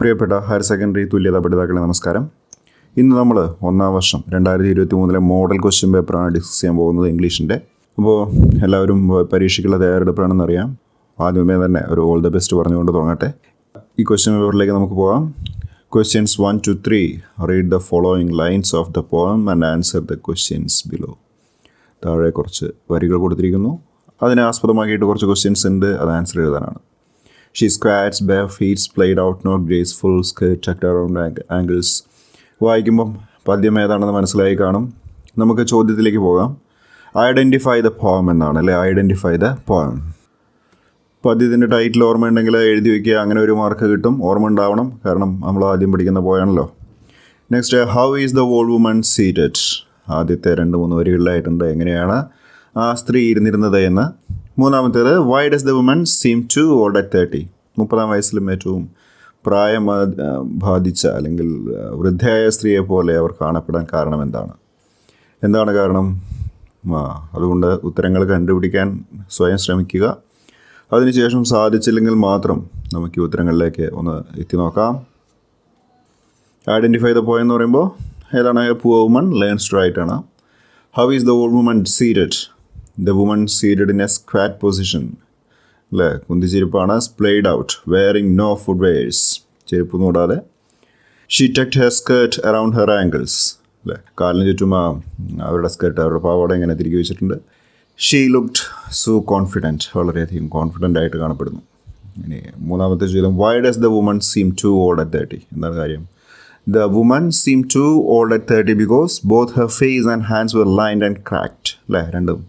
പ്രിയപ്പെട്ട higher secondary തുല്യതാ പഠിതാക്കളെ നമസ്കാരം. ഇന്ന് നമ്മൾ ഒന്നാം വർഷം 2023 മോഡൽ ക്വസ്റ്റ്യൻ പേപ്പറാണ് ഡിസ്കസ് ചെയ്യാൻ പോകുന്നത് ഇംഗ്ലീഷിൻ്റെ. അപ്പോൾ എല്ലാവരും പരീക്ഷയ്ക്കുള്ള തയ്യാറെടുപ്പാണെന്നറിയാം. ആദ്യമേ തന്നെ ഒരു ഓൾ ദ ബെസ്റ്റ് പറഞ്ഞുകൊണ്ട് തുടങ്ങട്ടെ. ഈ ക്വസ്റ്റ്യൻ പേപ്പറിലേക്ക് നമുക്ക് പോകാം. Questions 1 to 3. Read the following lines of the poem and answer the questions below. താഴെ കുറച്ച് വരികൾ കൊടുത്തിരിക്കുന്നു. അതിനെ ആസ്പദമാക്കിയിട്ട് കുറച്ച് ക്വസ്റ്റ്യൻസ് ഉണ്ട്. അത് ആൻസർ എഴുതാനാണ്. She squats, bare feet splayed out, not graceful, skirt tucked around ankles. വായിക്കുമ്പം പദ്യം ഏതാണെന്ന് മനസ്സിലായി കാണും. നമുക്ക് ചോദ്യത്തിലേക്ക് പോകാം. ഐഡൻറ്റിഫൈ ദ പോം എന്നാണ് അല്ലേ? Identify the poem. പദ്യത്തിൻ്റെ ടൈറ്റിൽ ഓർമ്മയുണ്ടെങ്കിൽ എഴുതി വയ്ക്കുക. അങ്ങനെ ഒരു മാർക്ക് കിട്ടും. ഓർമ്മ ഉണ്ടാവണം, കാരണം നമ്മൾ ആദ്യം പഠിക്കുന്ന പോയാണല്ലോ. Next, how is the old woman seated? ആദ്യത്തെ 2-3 വരികളിലായിട്ടുണ്ട് എങ്ങനെയാണ് ആ സ്ത്രീ ഇരുന്നിരുന്നത് എന്ന്. മൂന്നാമത്തേത്, why does the woman seem to old at 30? 30-ാം വയസ്സിലും ഏറ്റവും പ്രായം ബാധിച്ച അല്ലെങ്കിൽ വൃദ്ധയായ സ്ത്രീയെ പോലെ അവർ കാണപ്പെടാൻ കാരണം എന്താണ് കാരണം? അതുകൊണ്ട് ഉത്തരങ്ങൾ കണ്ടുപിടിക്കാൻ സ്വയം ശ്രമിക്കുക. അതിനുശേഷം സാധിച്ചില്ലെങ്കിൽ മാത്രം നമുക്ക് ഈ ഉത്തരങ്ങളിലേക്ക് ഒന്ന് എത്തി നോക്കാം. ഐഡൻറ്റിഫൈ ദ പോയം എന്ന് പറയുമ്പോൾ ഏതാണ്? Poor woman learns to write ആണ്. How is the old woman seated? The woman seated in a squat position അല്ലേ? കുന്തിച്ചിരിപ്പാണ്. Splayed out, wearing no foot wears, ചെരുപ്പ് കൂടാതെ. She tucked her skirt around her ankles അല്ലേ? കാലിന് ചുറ്റും അവരുടെ skirt, അവരുടെ പാവാട ഇങ്ങനെ തിരികെ വെച്ചിട്ടുണ്ട്. ഷീ ലുക്ഡ് സോ കോൺഫിഡൻറ്റ്, വളരെയധികം കോൺഫിഡൻ്റ് ആയിട്ട് കാണപ്പെടുന്നു. ഇനി മൂന്നാമത്തെ ചോദ്യം, why does the woman seem to old at 30? എന്താണ് കാര്യം? The woman seemed too old at 30 because both her face and hands were lined and cracked. അല്ലേ? രണ്ടും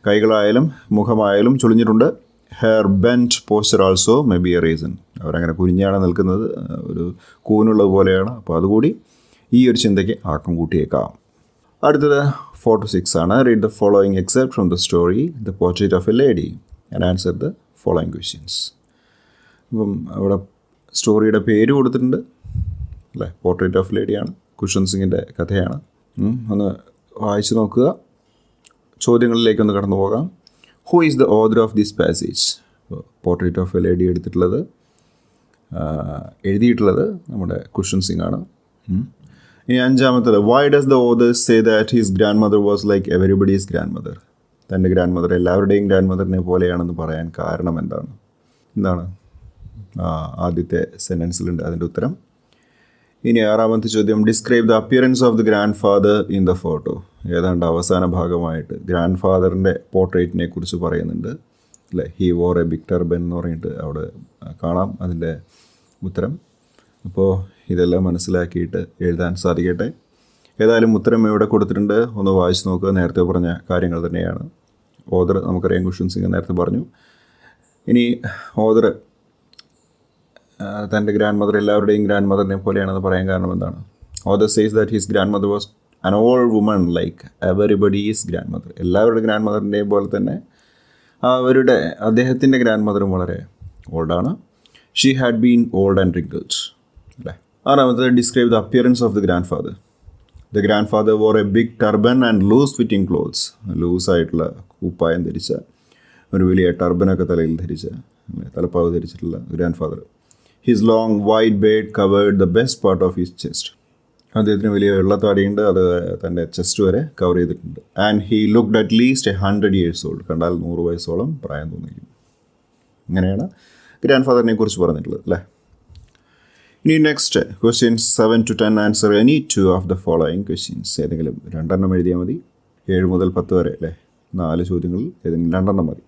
കൈകളായാലും മുഖമായാലും ചുളിഞ്ഞിട്ടുണ്ട്. Her bent posture also may be a reason. അവരങ്ങനെ കുനിഞ്ഞാണ് നിൽക്കുന്നത്, ഒരു കൂനുള്ളത് പോലെയാണ്. അപ്പോൾ അതുകൂടി ഈ ഒരു ചിന്തയ്ക്ക് ആക്കം കൂട്ടിയേക്കാം. അടുത്തത് 4 to 6 ആണ്. Read the following except from the story the portrait of a lady and answer the following questions. അപ്പം അവിടെ സ്റ്റോറിയുടെ പേര് കൊടുത്തിട്ടുണ്ട് അല്ലേ? പോർട്രേറ്റ് ഓഫ് ലേഡിയാണ്, കുഷൻ സിംഗിൻ്റെ കഥയാണ്. ഒന്ന് വായിച്ച് നോക്കുക. ചോദ്യങ്ങളിലേക്കൊന്ന് കടന്നു പോകാം. Who is the author of this passage? Portrait of a lady എഴുതിയിട്ടുള്ളത് നമ്മുടെ കുഷൻ സിംഗ് ആണ്. ഇനി 5-ാമത്തേത്, why does the author say that his grandmother was like everybody's grandmother? തൻ്റെ ഗ്രാൻഡ് മദർ എല്ലാവരുടെയും ഗ്രാൻഡ് മദറിനെ പോലെയാണെന്ന് പറയാൻ കാരണം എന്താണ്? ആദ്യത്തെ സെൻറ്റൻസിലുണ്ട് അതിൻ്റെ ഉത്തരം. ഇനി 6-ാമത്തെ ചോദ്യം, describe the appearance of the grandfather in the photo. ഏതാണ്ട് അവസാന ഭാഗമായിട്ട് ഗ്രാൻഡ് ഫാദറിൻ്റെ പോർട്രേറ്റിനെ കുറിച്ച് പറയുന്നുണ്ട് അല്ലേ? He wore a big turban എന്ന് പറഞ്ഞിട്ട് അവിടെ കാണാം അതിൻ്റെ ഉത്തരം. അപ്പോൾ ഇതെല്ലാം മനസ്സിലാക്കിയിട്ട് എഴുതാൻ സാധിക്കട്ടെ. ഏതായാലും ഉത്തരം ഇവിടെ കൊടുത്തിട്ടുണ്ട്, ഒന്ന് വായിച്ച് നോക്കുക. നേരത്തെ പറഞ്ഞ കാര്യങ്ങൾ തന്നെയാണ്. ഓഥർ നമുക്കറിയാം, കുഷൻ സിംഗ് നേരത്തെ പറഞ്ഞു. ഇനി ഓഥർ തൻ്റെ ഗ്രാൻഡ് മദർ എല്ലാവരുടെയും ഗ്രാൻഡ് മദറിനെ പോലെയാണെന്ന് പറയാൻ കാരണം എന്താണ്? Author says that his grandmother was an old woman like everybody's grandmother. എല്ലാവരുടെ ഗ്രാൻഡ് മദറിൻ്റെയും പോലെ തന്നെ അദ്ദേഹത്തിൻ്റെ ഗ്രാൻഡ് മദറും വളരെ ഓൾഡാണ്. She had been old and wrinkled അല്ലേ? 6-ാമത്തെ, describe the appearance of the grandfather. The grandfather wore a big turban and loose fitting clothes. ലൂസായിട്ടുള്ള കുപ്പായം ധരിച്ച, ഒരു വലിയ ടർബനൊക്കെ തലയിൽ ധരിച്ച, തലപ്പാവ് ധരിച്ചിട്ടുള്ള grandfather. His long white beard covered the best part of his chest. അദ്ദേഹത്തിന് വലിയ വെള്ളത്താടിയുണ്ട്, അത് തൻ്റെ ചെസ്റ്റ് വരെ കവർ ചെയ്തിട്ടുണ്ട്. And he looked at least 100 years old. കണ്ടാൽ 100 വയസ്സോളം പ്രായം തോന്നിക്കും. ഇങ്ങനെയാണ് ഗ്രാൻഡ് ഫാദറിനെ കുറിച്ച് പറഞ്ഞിട്ടുള്ളത് അല്ലേ? ഇനി next questions 7 to 10. Answer any 2 of the following questions. ഏതെങ്കിലും 2 എഴുതിയാൽ മതി. 7 മുതൽ 10 വരെ അല്ലേ? 4 ചോദ്യങ്ങളിൽ ഏതെങ്കിലും 2 മതി.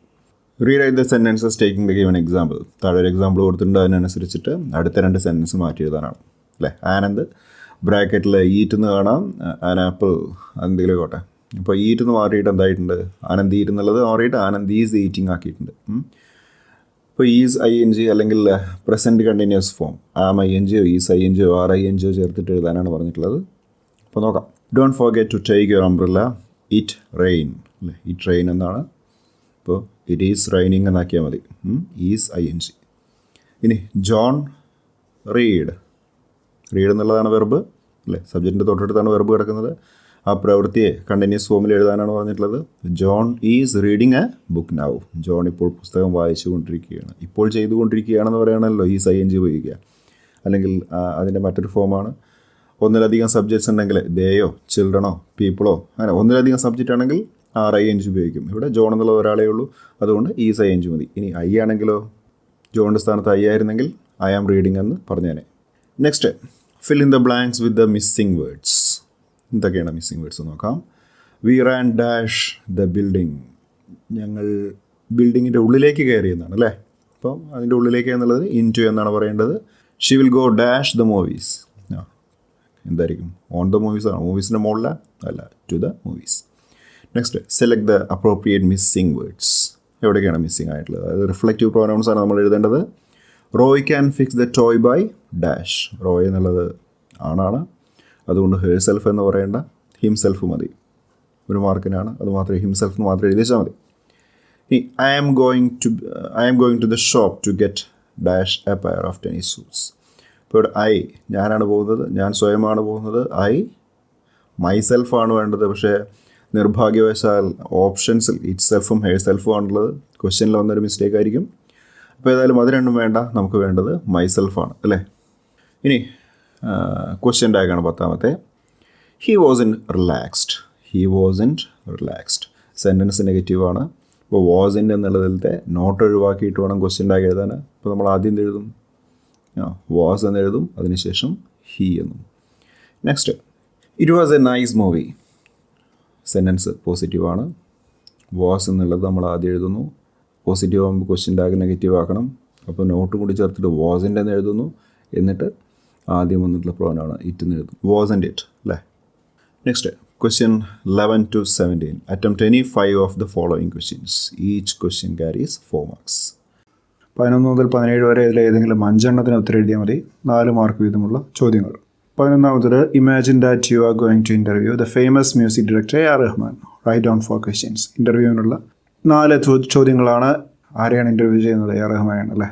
Rewrite the sentences taking the given example. താഴെ ഒരു എക്സാമ്പിൾ കൊടുത്തിട്ടുണ്ട്, അതിനനുസരിച്ചിട്ട് അടുത്ത 2 സെൻറ്റൻസ് മാറ്റി എഴുതാനാണ് അല്ലേ? ആനന്ദ് ബ്രാക്കറ്റിൽ ഈറ്റെന്ന് കാണാം, ആനാപ്പിൾ എന്തെങ്കിലും കോട്ടെ. അപ്പോൾ ഈറ്റെന്ന് മാറിയിട്ട് എന്തായിട്ടുണ്ട്? ആനന്ദ് ഈറ്റ് എന്നുള്ളത് മാറിയിട്ട് ആനന്ദ് ഈസ് ഈറ്റിംഗ് ആക്കിയിട്ടുണ്ട്. ഇപ്പോൾ ഈസ് ING അല്ലെങ്കിൽ present continuous form am ING is ING are ING ചേർത്തിട്ട് എഴുതാനാണ് പറഞ്ഞിട്ടുള്ളത്. അപ്പോൾ നോക്കാം. Don't forget to take your umbrella. It rain അല്ലേ? ഇറ്റ് റെയിൻ എന്നാണ്. അപ്പോൾ ഇറ്റ് ഈസ് റൈനിങ് എന്നാക്കിയാൽ മതി. Is ING. ഇനി ജോൺ റീഡ് എന്നുള്ളതാണ് വെർബ് അല്ലേ? സബ്ജക്റ്റിൻ്റെ തൊട്ടടുത്താണ് വെർബ് കിടക്കുന്നത്. ആ പ്രവൃത്തിയെ കണ്ടിന്യൂസ് ഫോമിൽ എഴുതാനാണ് പറഞ്ഞിട്ടുള്ളത്. John is reading A book now. John ഇപ്പോൾ പുസ്തകം വായിച്ചു കൊണ്ടിരിക്കുകയാണ്. ഇപ്പോൾ ചെയ്തുകൊണ്ടിരിക്കുകയാണെന്ന് പറയണമല്ലോ ഈസ് ING ഉപയോഗിക്കുക. അല്ലെങ്കിൽ അതിൻ്റെ മറ്റൊരു ഫോമാണ് ഒന്നിലധികം സബ്ജക്ട്സ് ഉണ്ടെങ്കിൽ ദേയോ ചിൽഡ്രനോ പീപ്പിളോ അങ്ങനെ ഒന്നിലധികം സബ്ജക്റ്റ് ആണെങ്കിൽ ING ഉപയോഗിക്കും. ഇവിടെ ജോൺ എന്നുള്ള ഒരാളേ ഉള്ളൂ, അതുകൊണ്ട് ഈസ് ING മതി. ഇനി ആണെങ്കിലോ ജോണിൻ്റെ സ്ഥാനത്ത് ആയിരുന്നെങ്കിൽ ഐ ആം റീഡിംഗ് എന്ന് പറഞ്ഞേനെ. Next, fill in the blanks with the missing words. എന്തൊക്കെയാണ് മിസ്സിംഗ് വേർഡ്സ് നോക്കാം. We ran dash the building. ഞങ്ങൾ ബിൽഡിങ്ങിൻ്റെ ഉള്ളിലേക്ക് കയറി എന്നാണ് അല്ലേ. അപ്പം അതിൻ്റെ ഉള്ളിലേക്ക് എന്നുള്ളത് ഇൻ ടു എന്നാണ് പറയേണ്ടത്. She will go dash the movies. എന്തായിരിക്കും? ഓൺ ദ മൂവീസ് ആണ്. മൂവീസിൻ്റെ മുകളിൽ അല്ല, to the movies. Next, select the appropriate missing words. എവിടെയൊക്കെയാണ് മിസ്സിംഗ് ആയിട്ടുള്ളത്? അതായത് റിഫ്ലക്റ്റീവ് പ്രോനൗൺസ് ആണ് നമ്മൾ എഴുതേണ്ടത്. Roy can fix the toy by dash. Roy എന്നുള്ളത് ആണാണ്, അതുകൊണ്ട് ഹേർ സെൽഫ് എന്ന് പറയേണ്ട, ഹിംസെൽഫ് മതി. ഒരു മാർക്കിനാണ്, അത് മാത്രമേ ഹിംസെൽഫ് എന്ന് മാത്രമേ എഴുതിച്ചാൽ മതി. ഇനി I am going to the shop to get dash a pair of tennis shoes. ഇപ്പോൾ ഇവിടെ ഞാനാണ് പോകുന്നത്, ഞാൻ സ്വയമാണ് പോകുന്നത്. മൈസെൽഫാണ് വേണ്ടത്. പക്ഷേ നിർഭാഗ്യവശാൽ ഓപ്ഷൻസിൽ ഇറ്റ് സെൽഫും ഹെയർ സെൽഫും ആണുള്ളത്. ക്വസ്റ്റ്യനിൽ വന്നൊരു മിസ്റ്റേക്ക് ആയിരിക്കും. അപ്പോൾ ഏതായാലും അത് രണ്ടും വേണ്ട, നമുക്ക് വേണ്ടത് മൈസെൽഫാണ് അല്ലേ. ഇനി ക്വസ്റ്റ്യൻ ടാഗാണ് 10ാമത്തെ. He wasn't relaxed. സെൻറ്റൻസ് നെഗറ്റീവാണ്. ഇപ്പോൾ വാസിൻ്റ് എന്നുള്ളതിലത്തെ നോട്ട് ഒഴിവാക്കിയിട്ട് വേണം ക്വസ്റ്റ്യൻ ടാഗ് എഴുതാൻ. അപ്പോൾ നമ്മൾ ആദ്യം എഴുതും വാസ് എന്ന് എഴുതും, അതിനുശേഷം ഹി എന്നും. Next, it was A nice movie. Sentence പോസിറ്റീവാണ്. വാസ് എന്നുള്ളത് നമ്മൾ ആദ്യം എഴുതുന്നു. പോസിറ്റീവ് ആകുമ്പോൾ ക്വസ്റ്റ്യൻ ടാഗ് നെഗറ്റീവ് ആക്കണം. അപ്പോൾ നോട്ടും കൂടി ചേർത്തിട്ട് വാസിൻ്റ് എന്ന് എഴുതുന്നു. എന്നിട്ട് ആദ്യം വന്നിട്ടുള്ള പ്രോനാണ് ഇറ്റ് എന്ന് എഴുതും. വാസൻ്റ് ഇറ്റ് അല്ലേ. Next, question 11 to 17. Attempt any 5 of the following questions. Each question carries 4 marks. 11 മുതൽ 17 വരെ ഇതിൽ ഏതെങ്കിലും 5 എണ്ണത്തിന് ഉത്തരം എഴുതിയാൽ മതി. 4 മാർക്ക് വീതമുള്ള ചോദ്യങ്ങൾ. 11ാമത്, imagine that you are going to interview the famous music director AR Rahman. Write down 4 questions. ഇൻ്റർവ്യൂവിനുള്ള 4 ചോദ്യങ്ങളാണ്. ആരെയാണ് ഇൻ്റർവ്യൂ ചെയ്യുന്നത്? AR റഹ്മാനാണ് അല്ലേ.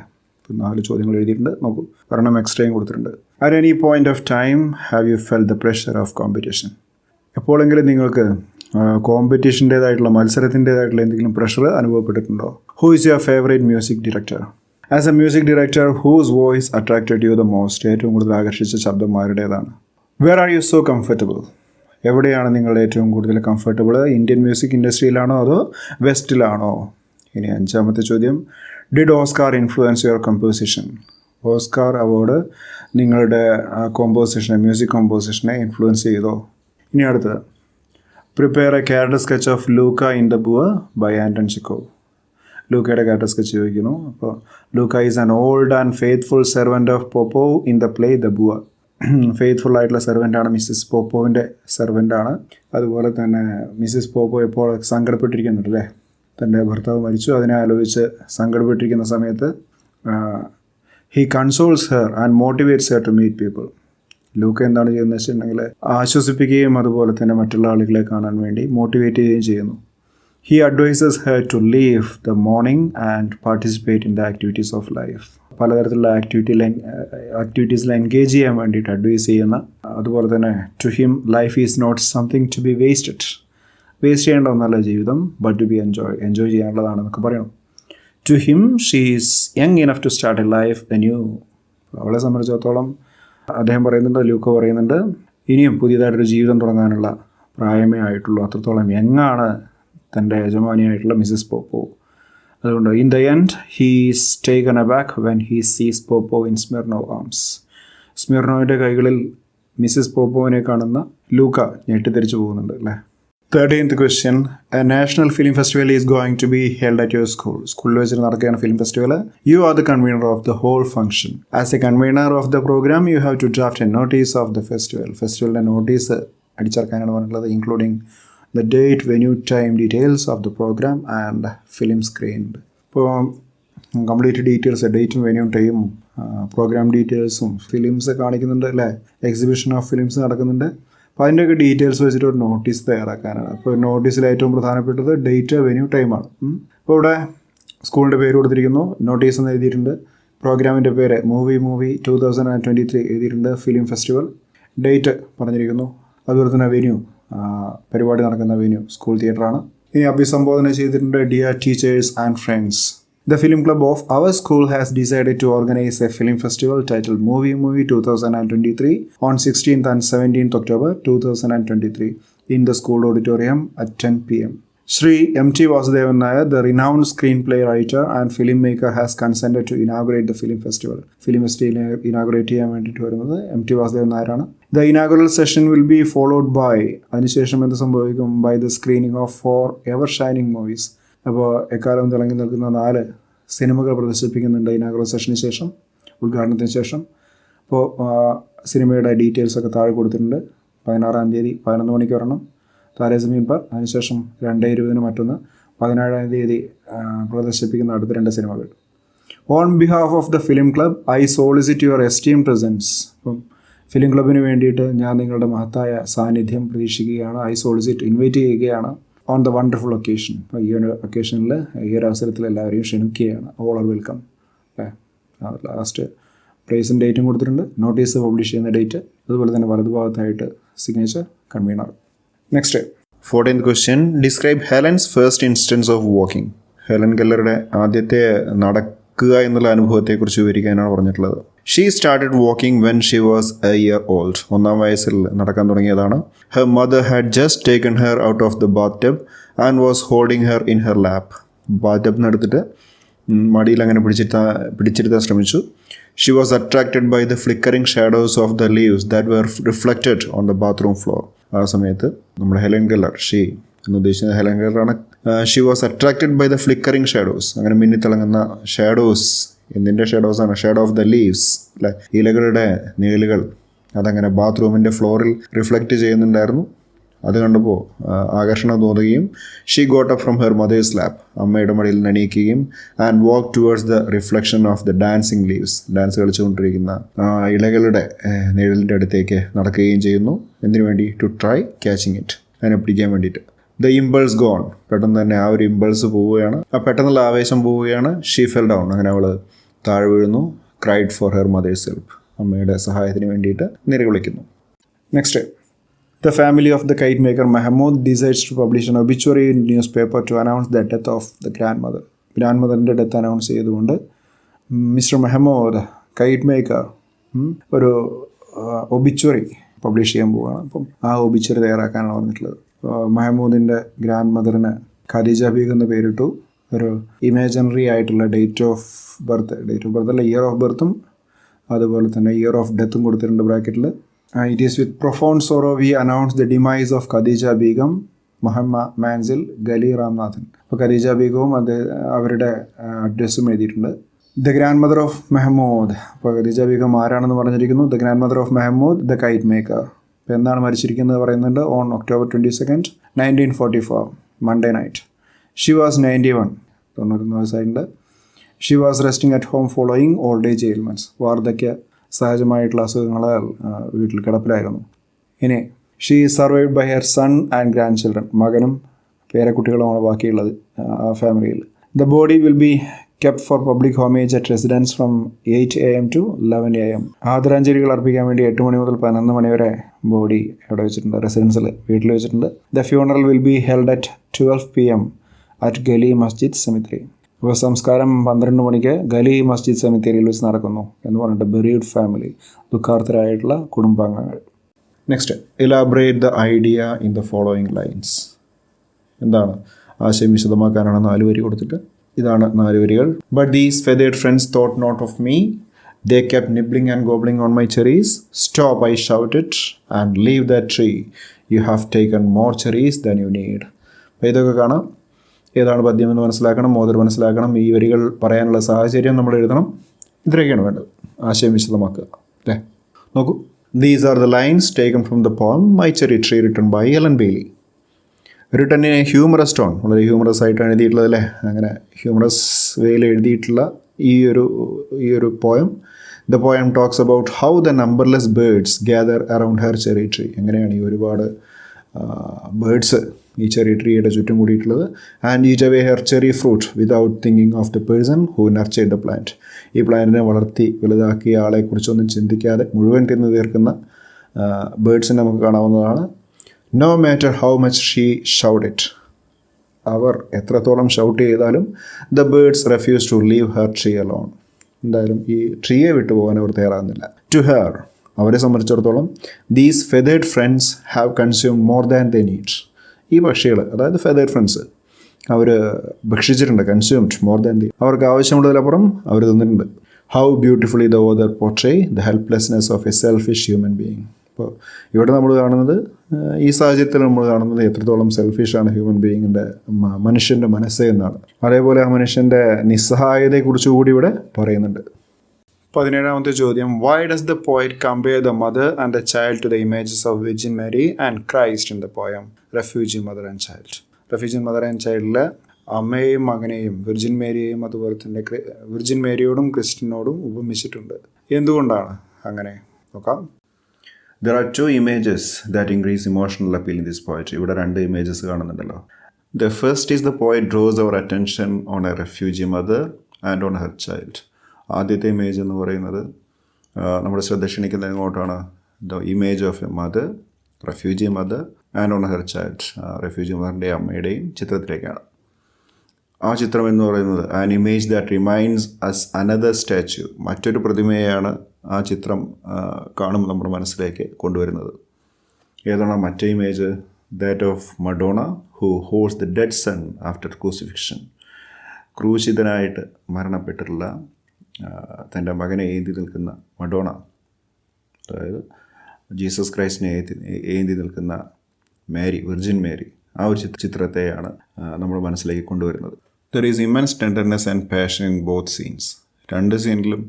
4 ചോദ്യങ്ങൾ എഴുതിയിട്ടുണ്ട്. നോക്കൂ, ഒരെണ്ണം എക്സ്ട്രയും കൊടുത്തിട്ടുണ്ട്. At any point of time have you felt the pressure of competition. എപ്പോഴെങ്കിലും നിങ്ങൾക്ക് കോമ്പറ്റീഷൻ്റേതായിട്ടുള്ള മത്സരത്തിൻ്റേതായിട്ടുള്ള എന്തെങ്കിലും പ്രഷർ അനുഭവപ്പെട്ടിട്ടുണ്ടോ? Who is your favourite music director? As a music director whose voice attracted you the most. ഏറ്റവും കൂടുതൽ ആകർഷിച്ച ശബ്ദം ആരുടേതാണ്? Where are you so comfortable? എവിടെയാണ് നിങ്ങൾ ഏറ്റവും കൂടുതൽ കംഫർട്ടബിൾ? ഇന്ത്യൻ മ്യൂസിക് ഇൻഡസ്ട്രിയിലാണോ അതോ വെസ്റ്റിലാണോ? ഇനി 5ാമത്തെ ചോദ്യം, did Oscar influence your composition? Oscar award നിങ്ങളുടെ കോമ്പോസിഷനെ, മ്യൂസിക് കോമ്പോസിഷനെ ഇൻഫ്ലുവൻസ് ചെയ്തോ? ഇനി അടുത്തത്, prepare a character sketch of Luka in the Boor by Anton Chekhov. ലൂക്കയുടെ ക്യാരക്ടർ സ്കെച്ച് ചോദിക്കുന്നു. അപ്പോൾ Luka is an old and faithful servant of Popov in the play the Boor. Faithful ആയിട്ടുള്ള സെർവൻ്റാണ്, Mrs പോപ്പോവിൻ്റെ സെർവൻ്റാണ്. അതുപോലെ തന്നെ മിസ്സിസ് പോപ്പോ എപ്പോൾ സങ്കടപ്പെട്ടിരിക്കുന്നുണ്ട് അല്ലേ. തൻ്റെ ഭർത്താവ് മരിച്ചു, അതിനെ ആലോചിച്ച് സങ്കടപ്പെട്ടിരിക്കുന്ന സമയത്ത് he consoles her and motivates her to meet people. Luka എന്താണ് ചെയ്യുന്നത് വെച്ചിട്ടുണ്ടെങ്കിൽ ആശ്വസിപ്പിക്കുകയും അതുപോലെ തന്നെ മറ്റുള്ള ആളുകളെ കാണാൻ വേണ്ടി മോട്ടിവേറ്റ് ചെയ്യുകയും ചെയ്യുന്നു. He advises her to leave the morning and participate in the activities of life. പലതരത്തിലുള്ള ആക്ടിവിറ്റീസിൽ എൻഗേജ് ചെയ്യാൻ വേണ്ടിയിട്ട് അഡ്വൈസ് ചെയ്യുന്ന. അതുപോലെ തന്നെ to him life is not something to be waste ചെയ്യേണ്ട ഒന്നല്ല ജീവിതം, ബട്ട് ടു ബി എൻജോയ് ചെയ്യാനുള്ളതാണെന്നൊക്കെ പറയണം. To him she is young enough to start a life new. അവളെ സംബന്ധിച്ചിടത്തോളം അദ്ദേഹം പറയുന്നുണ്ട്, ലൂക്ക പറയുന്നുണ്ട്, ഇനിയും പുതിയതായിട്ടൊരു ജീവിതം തുടങ്ങാനുള്ള പ്രായമേ ആയിട്ടുള്ളൂ. അത്രത്തോളം യങ്ങാണ് തൻ്റെ യജമാനിയായിട്ടുള്ള മിസ്സിസ് പോപ്പോ. അതുകൊണ്ട് in the end he's taken aback when he സീസ് പോപ്പോ ഇൻ സ്മിർനോവ് ആംസ്. സ്മിർനോവിൻ്റെ കൈകളിൽ മിസ്സിസ് പോപ്പോവിനെ കാണുന്ന ലൂക്ക ഞെട്ടിത്തിരിച്ചു പോകുന്നുണ്ട് അല്ലേ. 13th question. A national film festival is going to be held at your school. സ്കൂളിൽ വെച്ചിട്ട് നടക്കുകയാണ് film festival. You are the convener of the whole function. As a convener of the program, you have to draft a notice of the festival. ഫെസ്റ്റിവലിൻ്റെ notice അടിച്ചിറക്കാനാണ് പറഞ്ഞിട്ടുള്ളത്, including the date, venue, time, details of the program and film screened. ഇപ്പോൾ complete details, ഡേറ്റും വെന്യൂവും ടൈമും programme ഡീറ്റെയിൽസും films കാണിക്കുന്നുണ്ട് അല്ലേ. Exhibition of films നടക്കുന്നുണ്ട്. അപ്പോൾ അതിൻ്റെയൊക്കെ ഡീറ്റെയിൽസ് വെച്ചിട്ട് ഒരു നോട്ടീസ് തയ്യാറാക്കാനാണ്. അപ്പോൾ നോട്ടീസിൽ ഏറ്റവും പ്രധാനപ്പെട്ടത് ഡേറ്റ്, വെന്യൂ, ടൈമാണ്. അപ്പോൾ ഇവിടെ സ്കൂളിൻ്റെ പേര് കൊടുത്തിരിക്കുന്നു, നോട്ടീസ് എന്ന് എഴുതിയിട്ടുണ്ട്. പ്രോഗ്രാമിൻ്റെ പേര് മൂവി 2023 എഴുതിയിട്ടുണ്ട്, ഫിലിം ഫെസ്റ്റിവൽ. ഡേറ്റ് പറഞ്ഞിരിക്കുന്നു. അതുപോലെ തന്നെ വെന്യൂ, പരിപാടി നടക്കുന്ന വെന്യൂ സ്കൂൾ തിയേറ്ററാണ്. ഇനി അഭിസംബോധന ചെയ്തിട്ടുണ്ട്, dear teachers and friends. The film club of our school has decided to organize a film festival titled Movie 2023 on 16th and 17th October 2023 in the school auditorium at 10 p.m. Shri M.T. Vasudevan Nair, the renowned screenplay writer and filmmaker, has consented to inaugurate the film festival. Film festival inaugurate ചെയ്യാൻ വേണ്ടിയിട്ട് വരുന്നത് M.T. Vasudevan Nairana. The inaugural session will be followed by അതിനുശേഷം എന്ത് സംഭവിക്കും by the screening of 4 ever shining movies. അപ്പോൾ എക്കാലം തിളങ്ങി നിൽക്കുന്ന 4 സിനിമകൾ പ്രദർശിപ്പിക്കുന്നുണ്ട് ഇനാഗുറൽ സെഷന് ശേഷം, ഉദ്ഘാടനത്തിന് ശേഷം. അപ്പോൾ സിനിമയുടെ ഡീറ്റെയിൽസൊക്കെ താഴെ കൊടുത്തിട്ടുണ്ട്. 16-ാം തീയതി 11 മണിക്ക് വരണം താരേ സമീൻ പർ. അതിനുശേഷം 2:20 മറ്റൊന്ന്, 17-ാം തീയതി പ്രദർശിപ്പിക്കുന്ന അടുത്ത 2 സിനിമകൾ. On behalf of the film club I solicit your esteem presence. അപ്പം ഫിലിം ക്ലബിന് വേണ്ടിയിട്ട് ഞാൻ നിങ്ങളുടെ മഹത്തായ സാന്നിധ്യം പ്രതീക്ഷിക്കുകയാണ്. ഐ സോളിസിറ്റ് ഇൻവൈറ്റ് ചെയ്യുകയാണ് ഓൺ ദ വണ്ടർഫുൾ ഒക്കേഷൻ. അപ്പോൾ ഈ ഒരു ഒക്കേഷനിൽ, ഈ ഒരു അവസരത്തിൽ എല്ലാവരെയും ക്ഷണിക്കുകയാണ്. All are welcome. ലാസ്റ്റ് പ്ലേസും ഡേറ്റും കൊടുത്തിട്ടുണ്ട്. നോട്ടീസ് പബ്ലിഷ് ചെയ്യുന്ന ഡേറ്റ്, അതുപോലെ തന്നെ വലതുഭാഗത്തായിട്ട് signature, convener. Next 14th question. Describe Helen's first instance of walking. Helen കെല്ലറുടെ ആദ്യത്തെ നടക്കുക എന്നുള്ള അനുഭവത്തെക്കുറിച്ച് വിവരിക്കാനാണ് പറഞ്ഞിട്ടുള്ളത്. She started walking when she was a year old. 1-ാം വയസ്സിൽ നടക്കാൻ തുടങ്ങിയതാണ്. Her mother had just taken her out of the bathtub and was holding her in her lap. ബാത്ത് ടബിന് എടുത്തിട്ട് മടിയിൽ അങ്ങനെ പിടിച്ചിരുത്താൻ ശ്രമിച്ചു. She was attracted by the flickering shadows of the leaves that were reflected on the bathroom floor. ആ സമയത്ത് നമ്മുടെ ഹെലൻ കെല്ലർ, ഷീ എന്ന് ഉദ്ദേശിക്കുന്നത് ഹെലൻ കെല്ലറാണ്. She was attracted by the flickering shadows, അങ്ങനെ മിന്നിത്തിളങ്ങുന്ന ഷാഡോസ്. എന്തിൻ്റെ ഷാഡോസാണ്? ഷാഡോ ഓഫ് ദ ലീവ്സ്, അല്ലെ, ഇലകളുടെ നിഴലുകൾ. അതങ്ങനെ ബാത്റൂമിൻ്റെ ഫ്ലോറിൽ റിഫ്ലക്റ്റ് ചെയ്യുന്നുണ്ടായിരുന്നു. അത് കണ്ടപ്പോൾ ആകർഷണം തോന്നുകയും she got up from her mother's lap, അമ്മയുടെ മടിയിൽ നിന്ന് എണീക്കുകയും and walk towards the reflection of the dancing leaves, dance കളിച്ചുകൊണ്ടിരിക്കുന്ന ഇലകളുടെ നിഴലിൻ്റെ അടുത്തേക്ക് നടക്കുകയും ചെയ്യുന്നു. എന്തിനു വേണ്ടി? ടു ട്രൈ ക്യാച്ചിങ് ഇറ്റ്, അതിനെ പിടിക്കാൻ വേണ്ടിയിട്ട്. ദ ഇമ്പൾസ് ഗോൺ, പെട്ടെന്ന് തന്നെ ആ ഒരു ഇമ്പൾസ് പോവുകയാണ്, ആ പെട്ടെന്നുള്ള ആവേശം പോവുകയാണ്. ഷീ ഫെൽ ഡൗൺ, അങ്ങനെ അവൾ താഴെ വീഴുന്നു. Cried for her mother's help, അമ്മയുടെ സഹായത്തിന് വേണ്ടിയിട്ട് നിലവിളിക്കുന്നു. Next, the family of the Kitemaker Mehmood decides to publish an obituary in newspaper to announce the death of the grandmother. ഗ്രാൻഡ്മദറിൻ്റെ ഡെത്ത് അനൗൺസ് ചെയ്തുകൊണ്ട് മിസ്റ്റർ മെഹമ്മൂദ് കൈറ്റ്മേക്കർ ഒരു ഒബിച്വറി പബ്ലിഷ് ചെയ്യാൻ പോവുകയാണ്. അപ്പം ആ ഒബിച്വറി തയ്യാറാക്കാനാണ് പറഞ്ഞിട്ടുള്ളത്. മെഹമ്മൂദിൻ്റെ ഗ്രാൻഡ്മദറിന് ഖദീജ ബീഗ് എന്ന് പേരിട്ടു. ഒരു ഇമാജിനറി ആയിട്ടുള്ള ഡേറ്റ് ഓഫ് ബർത്ത് അല്ല, ഇയർ ഓഫ് ബർത്തും അതുപോലെ തന്നെ ഇയർ ഓഫ് ഡെത്തും കൊടുത്തിട്ടുണ്ട് ബ്രാക്കറ്റിൽ. It is with profound sorrow we announce the demise of Khadija Begum, Muhammad Manzil, Gali Ramnathan. അപ്പോൾ ഖദീജ ബീഗവും അവരുടെ അഡ്രസ്സും എഴുതിയിട്ടുണ്ട്. The grandmother of Mehmood. അപ്പോൾ ഖദീജ ബീഗം ആരാണെന്ന് പറഞ്ഞിരിക്കുന്നു? The grandmother of Mehmood, the kitemaker. അപ്പോൾ എന്നാണ് മരിച്ചിരിക്കുന്നത് പറയുന്നുണ്ട്? On October 22nd, 1944, Monday night. She was 91, 91 വയസ്സായിട്ടുണ്ട്. She was resting at home following old age ailments. വാർദ്ധക്യ സഹജമായിട്ടുള്ള അസുഖങ്ങളാൽ വീട്ടിൽ കിടപ്പിലായിരുന്നു. ഇനി she survived by her son and grandchildren. മകനും പേരക്കുട്ടികളുമാണ് ബാക്കിയുള്ളത് ആ ഫാമിലിയിൽ. The body will be kept four public homage at residence from 8 AM to 11 AM. ആദരാഞ്ജലികൾ അർപ്പിക്കാൻ വേണ്ടി 8 മണി മുതൽ 11 മണി വരെ ബോഡി എവിടെ വെച്ചിട്ടുണ്ട്? റെസിഡൻസിൽ, വീട്ടിൽ വെച്ചിട്ടുണ്ട്. The funeral will be held at 12 PM at Gali Masjid cemetery. അപ്പോൾ സംസ്കാരം 12 മണിക്ക് ഗലി മസ്ജിദ് സെമിത്തേരിയിൽ വെച്ച് നടക്കുന്നു എന്ന് പറഞ്ഞിട്ട് ബെറീഡ് ഫാമിലി, ദുഃഖാർത്ഥരായിട്ടുള്ള കുടുംബാംഗങ്ങൾ. Next, elaborate the idea in the following lines. എന്താണ് ആശയം വിശദമാക്കാനാണ് 4 വരി കൊടുത്തിട്ട്. ഇതാണ് 4 വരികൾ. But these feathered friends thought not of me, they kept nibbling and gobbling on my cherries. Stop, I shouted, and leave the tree. You have taken more cherries than you need. അപ്പോൾ ഇതൊക്കെ കാണാം. ഏതാണ് പദ്യം എന്ന് മനസ്സിലാക്കണം, മോദർ മനസ്സിലാക്കണം. ഈ വരികൾ പറയാനുള്ള സാഹചര്യം നമ്മൾ എഴുതണം. ഇത്രയൊക്കെയാണ് വേണ്ടത്. ആശയം വിശദമാക്കുക, അല്ലേ? നോക്കൂ. These are the lines taken from the poem my cherry tree, written by Helen Bailey. Written in a humorous tone, വളരെ ഹ്യൂമറസ് ആയിട്ടാണ് എഴുതിയിട്ടുള്ളത്, അല്ലേ? അങ്ങനെ ഹ്യൂമറസ് വേയിൽ എഴുതിയിട്ടുള്ള ഈ ഒരു poem. The poem talks about how the numberless birds gather around her cherry tree. എങ്ങനെയാണ് ഈ ഒരുപാട് ബേർഡ്സ് ഈ ചെറി ട്രീയുടെ ചുറ്റും കൂടിയിട്ടുള്ളത്. And eat away her cherry fruit without thinking of the person who nurtured the plant. ഈ പ്ലാന്റിനെ വളർത്തി വലുതാക്കിയ ആളെക്കുറിച്ചൊന്നും ചിന്തിക്കാതെ മുഴുവൻ തിന്ന് തീർക്കുന്ന ബേർഡ്സിനെ നമുക്ക് കാണാവുന്നതാണ്. No matter how much she shout it. അവർ എത്രത്തോളം ഷൗട്ട് ചെയ്താലും the birds refuse to leave her tree alone. എന്തായാലും ഈ ട്രീയെ വിട്ടു പോകാൻ അവർ തയ്യാറാകുന്നില്ല. ടു ഹെർ, അവരെ സംബന്ധിച്ചിടത്തോളം, these feathered friends have consume more than they need. ഈ പക്ഷികൾ, അതായത് ഫെതേർഡ് ഫ്രണ്ട്സ്, അവർ ഭക്ഷിച്ചിട്ടുണ്ട്, കൺസ്യൂംഡ് മോർ ദാൻ ദി, അവർക്ക് ആവശ്യമുള്ളതിലപ്പുറം അവർ തിന്നിട്ടുണ്ട്. How beautifully the author portray the helplessness of a selfish human being. അപ്പോൾ ഇവിടെ നമ്മൾ കാണുന്നത്, ഈ സാഹചര്യത്തിൽ നമ്മൾ കാണുന്നത് എത്രത്തോളം സെൽഫിഷാണ് ഹ്യൂമൻ ബീയിങ്ങിൻ്റെ, മനുഷ്യൻ്റെ മനസ്സ് എന്നാണ്. അതേപോലെ ആ മനുഷ്യൻ്റെ നിസ്സഹായതയെക്കുറിച്ച് കൂടി ഇവിടെ പറയുന്നുണ്ട്. 17ാമത്തെ ചോദ്യം, why does the poet compare the mother and the child to the images of Virgin Mary and Christ in the poem refugee mother and child? Refugee mother and ചൈൽഡിലെ അമ്മയെയും മകനെയും വിർജിൻ മേരിയെയും അതുപോലെ തന്നെ വിർജിൻ മേരിയോടും ക്രിസ്റ്റിനോടും ഉപമിച്ചിട്ടുണ്ട്. എന്തുകൊണ്ടാണ് അങ്ങനെ നോക്കാം. There are two images that increase emotional appeal in this poetry. ഇവിടെ 2 images കാണുന്നുണ്ടല്ലോ. The first is the poet draws our attention on a refugee mother and on her child. ആദ്യത്തെ ഇമേജ് എന്ന് പറയുന്നത് നമ്മുടെ ശ്രദ്ധ ക്ഷണിക്കുന്നത് എങ്ങോട്ടാണ്? The image of a mother, refugee mother and on her child, refugee മദറിൻ്റെയും അമ്മയുടെയും ചിത്രത്തിലേക്കാണ്. ആ ചിത്രം എന്ന് പറയുന്നത് an image that reminds us another statue, മറ്റൊരു പ്രതിമയെയാണ് ആ ചിത്രം കാണുമ്പോൾ നമ്മുടെ മനസ്സിലേക്ക് കൊണ്ടുവരുന്നത്. ഏതാണ് മറ്റേ image? That of Madonna who holds the dead son after crucifixion. ക്രൂശിതനായിട്ട് മരണപ്പെട്ടിട്ടുള്ള തൻ്റെ മകനെ ഏന്തി നിൽക്കുന്ന മഡോണ, അതായത് ജീസസ് ക്രൈസ്റ്റിനെ ഏന്തി നിൽക്കുന്ന മേരി, വിർജിൻ മേരി, ആ ഒരു ചിത്രത്തെയാണ് നമ്മൾ മനസ്സിലേക്ക് കൊണ്ടുവരുന്നത്. There is immense tenderness and passion in both scenes. 2 സീനിലും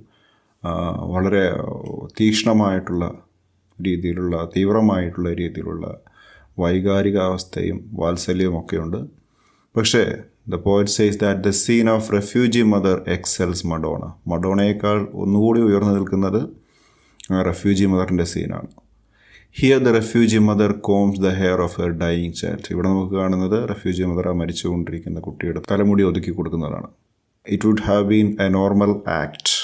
വളരെ തീക്ഷ്ണമായിട്ടുള്ള രീതിയിലുള്ള, തീവ്രമായിട്ടുള്ള രീതിയിലുള്ള വൈകാരികാവസ്ഥയും വാത്സല്യവും ഒക്കെയുണ്ട്. പക്ഷേ the poet says that the scene of refugee mother excels Madonna. മഡോണയേക്കാൾ ഒന്നുകൂടി ഉയർന്നു നിൽക്കുന്നത് റെഫ്യൂജി മദറിൻ്റെ സീനാണ്. Here the refugee mother combs the hair of her dying child. ഇവിടെ നമുക്ക് കാണുന്നത് റെഫ്യൂജി മദർ, ആ മരിച്ചുകൊണ്ടിരിക്കുന്ന കുട്ടിയുടെ തലമുടി ഒതുക്കി കൊടുക്കുന്നതാണ്. It would have been a normal act.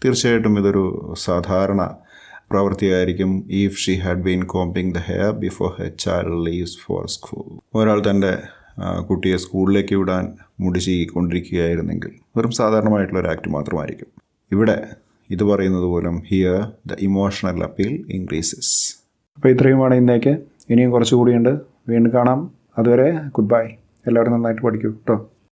തീർച്ചയായിട്ടും ഇതൊരു സാധാരണ പ്രവൃത്തിയായിരിക്കും. If she had been combing the hair before her child leaves for school. ഒരാൾ തൻ്റെ കുട്ടിയെ സ്കൂളിലേക്ക് വിടാൻ മുടി ചീകിക്കൊണ്ടിരിക്കുകയായിരുന്നെങ്കിൽ വെറും സാധാരണമായിട്ടുള്ളൊരു ആക്ട് മാത്രമായിരിക്കും. ഇവിടെ ഇത് പറയുന്നത് പോലും here the emotional appeal increases. അപ്പോൾ ഇത്രയുമാണ് ഇന്നേക്ക്. ഇനിയും കുറച്ചുകൂടിയുണ്ട്. വീണ്ടും കാണാം. അതുവരെ ഗുഡ് ബൈ. എല്ലാവരും നന്നായിട്ട് പഠിക്കൂ കേട്ടോ.